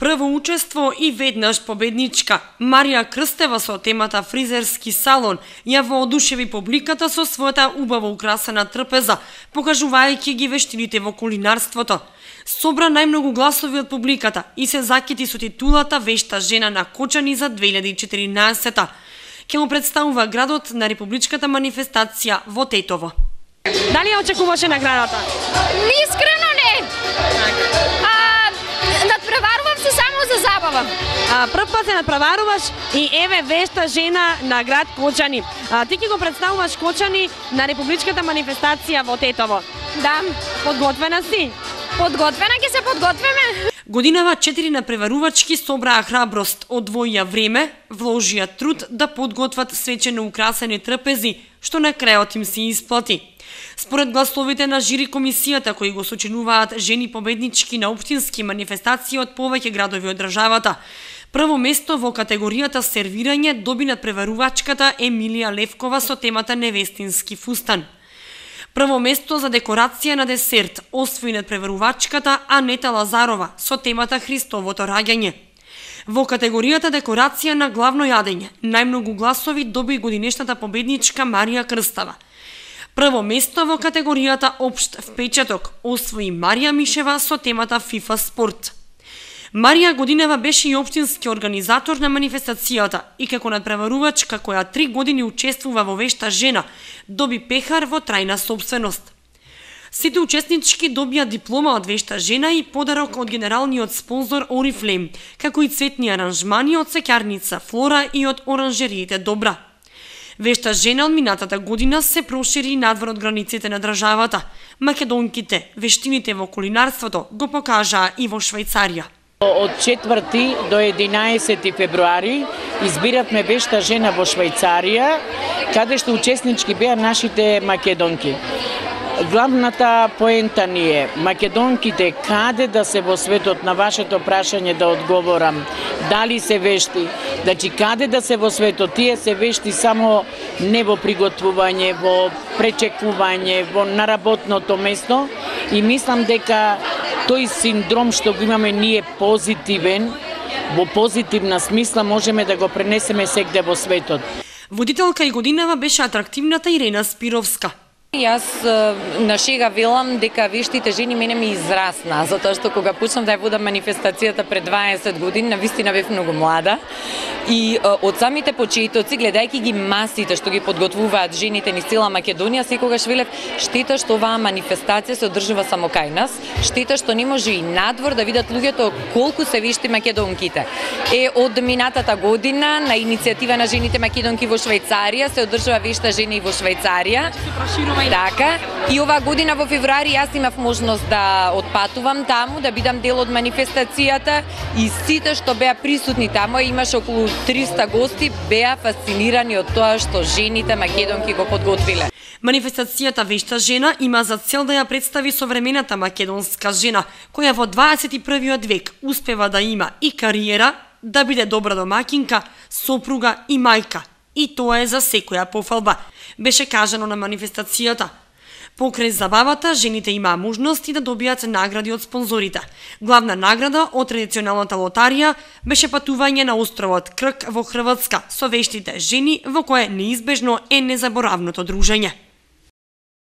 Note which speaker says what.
Speaker 1: Прво учество и веднаш победничка. Марија Крстева со темата фризерски салон ја воодушеви публиката со својата убаво украсена трпеза, покажувајќи ги вештините во кулинарството. Собра најмногу гласови од публиката и се закити со титулата Вешта жена на Кочани за 2014. Ке му представува градот на републичката манифестација во Тетово. Дали ја очекуваше наградата?
Speaker 2: Искрено не. Надпреварувам се само за забава.
Speaker 1: Прв пат се надпреваруваш и еве Вешта жена на град Кочани. Ти ќе го представуваш Кочани на републичката манифестација во Тетово.
Speaker 2: Да.
Speaker 1: Подготвена си?
Speaker 2: Подготвена ќе се подготвиме.
Speaker 1: Годинава 4 надпреварувачки собраа храброст, одвоија време, вложија труд да подготват свечено украсени трпези, што на крајот им се исплати. Според гласовите на жири комисијата кои го сочинуваат жени победнички на општински манифестации од повеќе градови од државата, прво место во категоријата сервирање доби надпреварувачката Емилија Левкова со темата невестински фустан. Прво место за декорација на десерт освои надпреварувачката Анета Лазарова со темата Христовото раѓање. Во категоријата декорација на главно јадење најмногу гласови доби годинешната победничка Марија Крстева. Прво место во категоријата Општ впечаток освои Марија Мишева со темата FIFA спорт. Марија годинава беше и општински организатор на манифестацијата и како надпреварувачка која 3 години учествува во Вешта жена, доби пехар во трајна собственост. Сите учеснички добија диплома од Вешта жена и подарок од генералниот спонзор Орифлейм, како и цветни аранжмани од цекјарница Флора и од оранжериите Добра. Вешта жена од минатата година се прошири надвор од границите на државата. Македонките, вештините во кулинарството го покажаа и во Швајцарија.
Speaker 3: Од 4 до 11 февруари избиравме Вешта жена во Швајцарија, каде што учеснички беа нашите македонки. Главната поента ни е македонките каде да се во светот, на вашето прашање да одговорам, дали се вешти, значи каде да се во светот, тие се вешти само не во приготвување, во пречекување, во наработното место и мислам дека тој синдром што го имаме ние позитивен, во позитивна смисла можеме да го пренесеме сегде во светот.
Speaker 1: Водителка и годинава беше атрактивната Ирена Спировска.
Speaker 4: Јас на шега велам дека вештите жени мене ми израсна, затоа што кога почнав да ја водам манифестацијата пред 20 години, навистина бев многу млада и од самите почетоци, гледајќи ги масите што ги подготвуваат жените низ цела Македонија, секогаш велев штета што оваа манифестација се одржува само кај нас, штета што не може и надвор да видат луѓето колку се вешти македонките. Од минатата година на иницијатива на жените македонки во Швајцарија се одржува Вешта жени и во Швајцарија. Така, и оваа година во февруари јас имав можност да отпатувам таму, да бидам дел од манифестацијата и сите што беа присутни таму, имаше околу 300 гости, беа фасцинирани од тоа што жените македонки го подготвиле.
Speaker 1: Манифестацијата Вешта жена има за цел да ја представи современата македонска жена, која во 21 век успева да има и кариера, да биде добра домакинка, сопруга и мајка. И тоа е за секоја пофалба, беше кажано на манифестацијата. Покрај забавата, жените имаа можности да добијат награди од спонзорите. Главна награда од традиционалната лотарија беше патување на островот Крк во Хрватска со вештите жени, во кое неизбежно е незаборавното дружење.